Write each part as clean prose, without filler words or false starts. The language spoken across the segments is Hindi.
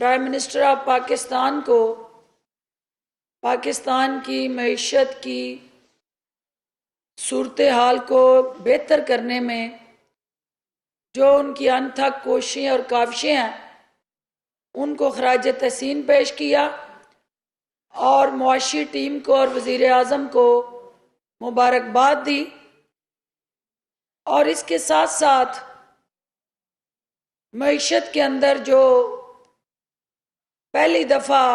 प्राइम मिनिस्टर ऑफ पाकिस्तान को पाकिस्तान की मईशत की सूरत हाल को बेहतर करने में जो उनकी अनथक कोशिशें और काविशें हैं उनको खराज तहसीन पेश किया और मुआशी टीम को और वज़ीर आज़म को मुबारकबाद दी। और इसके साथ साथ मईशत के अंदर जो पहली दफ़ा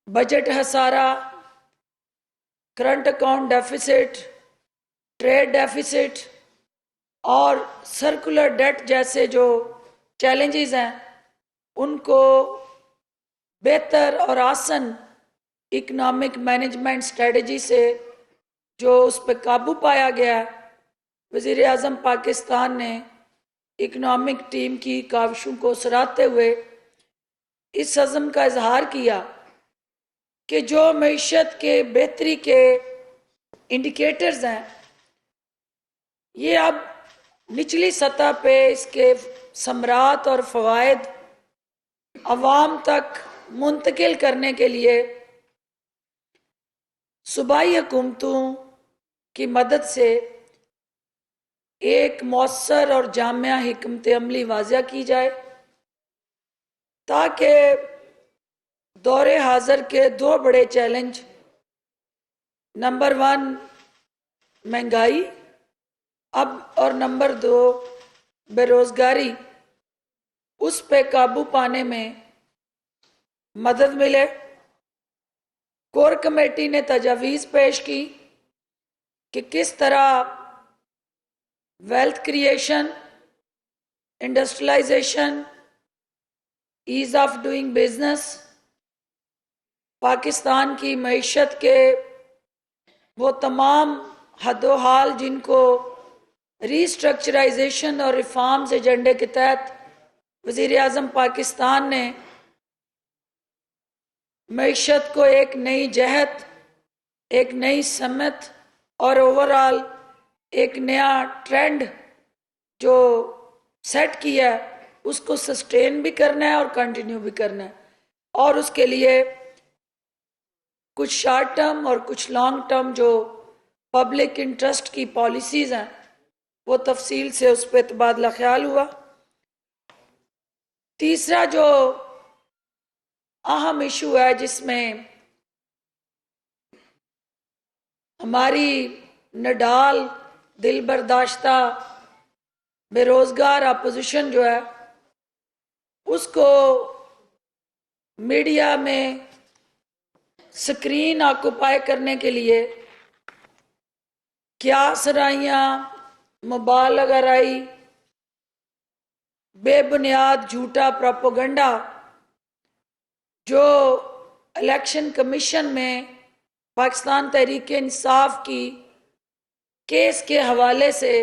बजट हसारा, current account deficit, trade deficit और सर्कुलर डेट जैसे जो चैलेंजेस हैं उनको बेहतर और आसान इकोनॉमिक मैनेजमेंट स्ट्रेटजी से जो उस पर काबू पाया गया, वज़ीर आज़म पाकिस्तान ने इकोनॉमिक टीम की काविशों को सराहते हुए इस अज़म का इजहार किया कि जो मईशत के बेहतरी के इंडिकेटर्स हैं ये अब निचली सतह पे इसके समरात और फ़वाइद अवाम तक मुंतकिल करने के लिए सूबाई हुकूमतों की मदद से एक मौसर और जामिया हिकमत अमली वाज़िया की जाए ताकि दौरे हाज़र के दो बड़े चैलेंज, नंबर 1 महंगाई अब और नंबर 2 बेरोज़गारी, उस पे काबू पाने में मदद मिले। कोर कमेटी ने तजावीज़ पेश की कि किस तरह wealth creation, industrialisation, ease of doing business, Pakistan की मईशत के वो तमाम हदो हाल जिनको रीस्ट्रक्चराइजेशन और रिफॉर्म्स एजेंडे के तहत वज़ीर आज़म पाकिस्तान ने मईशत को एक नई जहत, एक नई समत और ओवरऑल एक नया ट्रेंड जो सेट किया है उसको सस्टेन भी करना है और कंटिन्यू भी करना है। और उसके लिए कुछ शॉर्ट टर्म और कुछ लॉन्ग टर्म जो पब्लिक इंटरेस्ट की पॉलिसीज हैं वो तफसील से उस पर तबादला ख्याल हुआ। तीसरा जो अहम इशू है जिसमें हमारी नडाल दिल बर्दाश्ता बेरोजगार अपोजिशन जो है उसको मीडिया में स्क्रीन ऑक्युपाई करने के लिए क्या सराइयाँ, मुबालगराई, बेबुनियाद झूठा प्रोपोगंडा जो इलेक्शन कमीशन में पाकिस्तान तहरीक इंसाफ की केस के हवाले से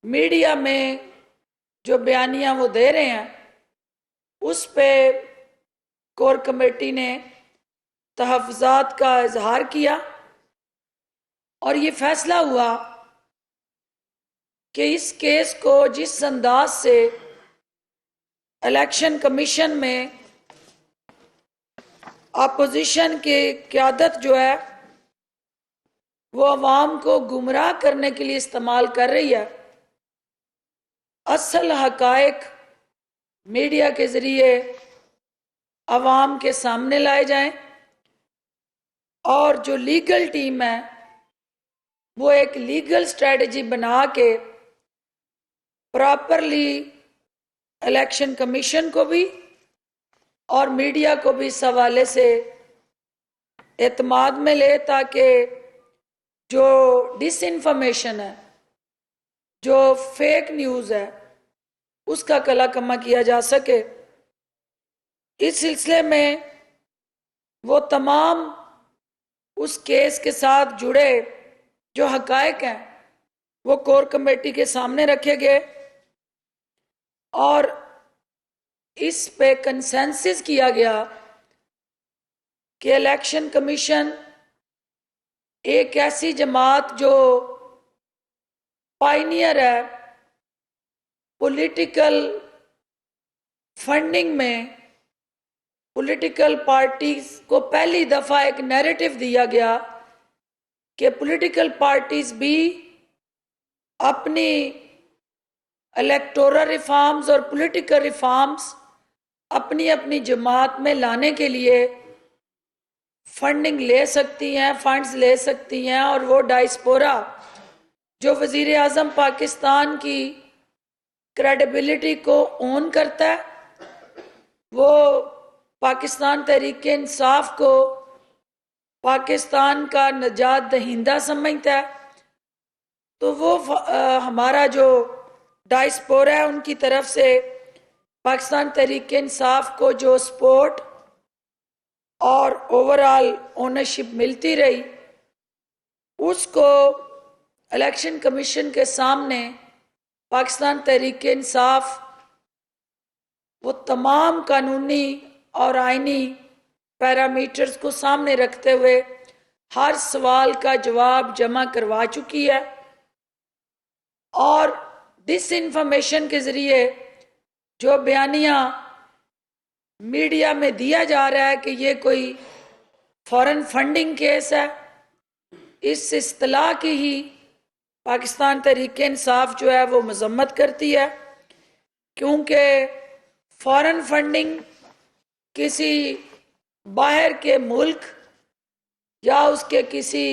मीडिया में जो बयानियां वो दे रहे हैं उस पे कोर कमेटी ने तहफ़्फ़ुज़ात का इजहार किया और ये फैसला हुआ कि इस केस को जिस अंदाज से इलेक्शन कमीशन में अपोजिशन की क़यादत जो है वो अवाम को गुमराह करने के लिए इस्तेमाल कर रही है, असल हकायक मीडिया के ज़रिए अवाम के सामने लाए जाएं और जो लीगल टीम है वो एक लीगल स्ट्रेटजी बना के प्रॉपरली इलेक्शन कमीशन को भी और मीडिया को भी इस हवाले से एतमाद में ले ताकि जो डिसइंफॉर्मेशन है, जो फेक न्यूज़ है उसका कला कमा किया जा सके। इस सिलसिले में वो तमाम उस केस के साथ जुड़े जो हकायक हैं वो कोर कमेटी के सामने रखे गए और इस पे कंसेंसस किया गया कि इलेक्शन कमीशन एक ऐसी जमात जो पायनियर है पॉलिटिकल फंडिंग में पॉलिटिकल पार्टीज को पहली दफा एक नैरेटिव दिया गया कि पॉलिटिकल पार्टीज भी अपनी इलेक्टोरल रिफॉर्म्स और पॉलिटिकल रिफॉर्म्स अपनी अपनी जमात में लाने के लिए फंडिंग ले सकती हैं, फंड्स ले सकती हैं, और वो डायस्पोरा जो वजीर आजम पाकिस्तान की क्रेडिबिलिटी को ओन करता है, वो पाकिस्तान तहरीक इंसाफ को पाकिस्तान का नजात दहिंदा समझता है, तो वो हमारा जो डायस्पोरा है उनकी तरफ से पाकिस्तान तहरीक इंसाफ को जो सपोर्ट और ओवरऑल ओनरशिप मिलती रही, उसको इलेक्शन कमीशन के सामने पाकिस्तान तहरीक इंसाफ वो तमाम कानूनी और आईनी पैरामीटर्स को सामने रखते हुए हर सवाल का जवाब जमा करवा चुकी है, और डिस इन्फॉर्मेशन के जरिए जो बयानिया मीडिया में दिया जा रहा है कि ये कोई फॉरेन फंडिंग केस है, इस इस्तिलाह की ही पाकिस्तान तहरीक इंसाफ जो है वो मजम्मत करती है, क्योंकि फॉरेन फंडिंग किसी बाहर के मुल्क या उसके किसी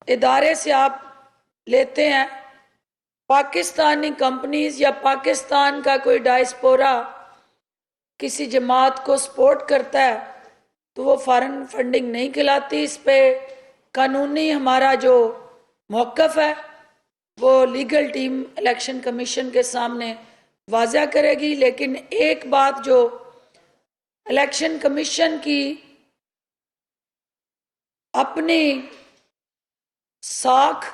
इदारे से आप लेते हैं। पाकिस्तानी कंपनीज या पाकिस्तान का कोई डायस्पोरा किसी जमात को सपोर्ट करता है तो वो फॉरेन फंडिंग नहीं कहलाती। इस पे कानूनी हमारा जो मौक़िफ़ है वो लीगल टीम इलेक्शन कमीशन के सामने वाज़ा करेगी। लेकिन एक बात जो इलेक्शन कमीशन की अपनी साख,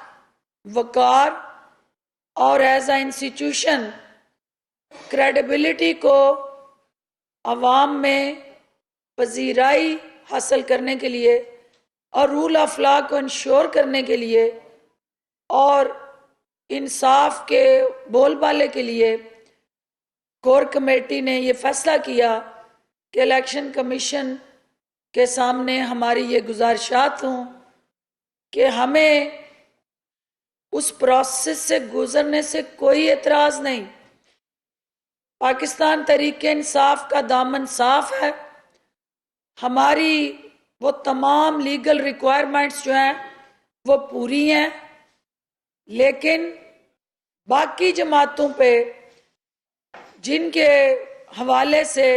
वकार और एज अ इंस्टीट्यूशन क्रेडिबिलिटी को अवाम में पजीराई हासिल करने के लिए और रूल ऑफ लॉ को इंश्योर करने के लिए और इंसाफ के बोलबाले के लिए कोर कमेटी ने ये फैसला किया कि इलेक्शन कमीशन के सामने हमारी ये गुजारिशात हों कि हमें उस प्रोसेस से गुजरने से कोई एतराज़ नहीं। पाकिस्तान तहरीक इंसाफ का दामन साफ है, हमारी वो तमाम लीगल रिक्वायरमेंट्स जो हैं वो पूरी हैं, लेकिन बाकी जमातों पे जिनके हवाले से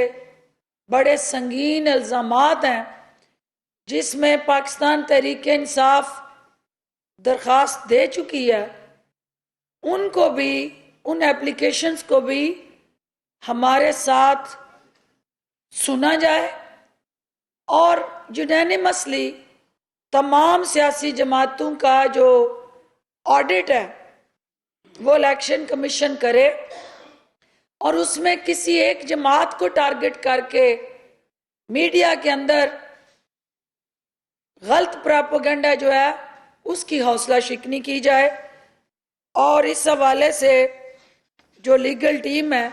बड़े संगीन इल्ज़ामात हैं, जिसमें पाकिस्तान तहरीक इंसाफ दरख्वास्त दे चुकी है, उनको भी, उन एप्लीकेशंस को भी हमारे साथ सुना जाए और यूनानिमसली तमाम सियासी जमातों का जो ऑडिट है वो इलेक्शन कमीशन करे और उसमें किसी एक जमात को टारगेट करके मीडिया के अंदर गलत प्रोपेगेंडा जो है उसकी हौसला शिकनी की जाए। और इस हवाले से जो लीगल टीम है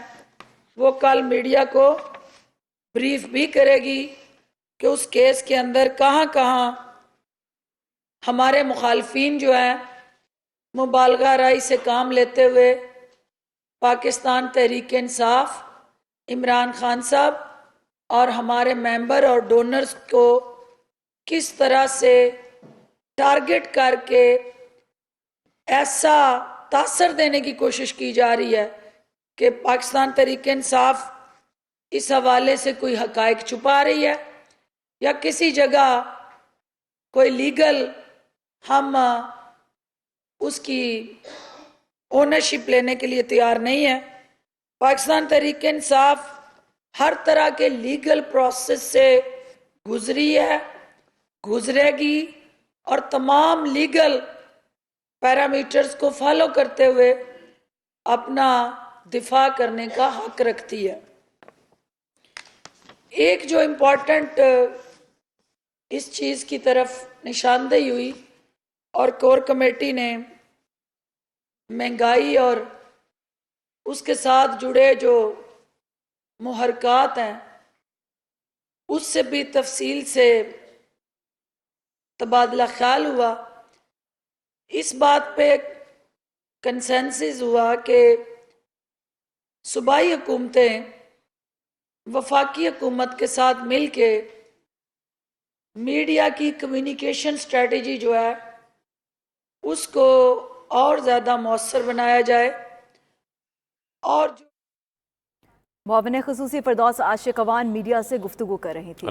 वो कल मीडिया को ब्रीफ भी करेगी कि उस केस के अंदर कहाँ कहाँ हमारे मुखालफिन जो हैं मुबालगा राय से काम लेते हुए पाकिस्तान तहरीक इंसाफ, इमरान खान साहब और हमारे मेंबर और डोनर्स को किस तरह से टारगेट करके ऐसा तासर देने की कोशिश की जा रही है कि पाकिस्तान तहरीक इंसाफ इस हवाले से कोई हकायक छुपा रही है या किसी जगह कोई लीगल हम उसकी ओनरशिप लेने के लिए तैयार नहीं है। पाकिस्तान तहरीक इंसाफ हर तरह के लीगल प्रोसेस से गुजरी है, गुजरेगी और तमाम लीगल पैरामीटर्स को फॉलो करते हुए अपना दिफा करने का हक रखती है। एक जो इम्पोर्टेंट इस चीज़ की तरफ निशानदेही हुई और कोर कमेटी ने महंगाई और उसके साथ जुड़े जो मुहरकात हैं उससे भी तफसील से तबादला ख्याल हुआ। इस बात पे कंसेंसस हुआ कि सूबाई हुकूमतें वफाकी हुकूमत के साथ मिलके मीडिया की कम्युनिकेशन स्ट्रेटजी जो है उसको और ज़्यादा मौसर बनाया जाए। और मुआविन ख़ुसूसी फिरदौस आशिक़ अवान मीडिया से गुफ्तगू कर रही थी।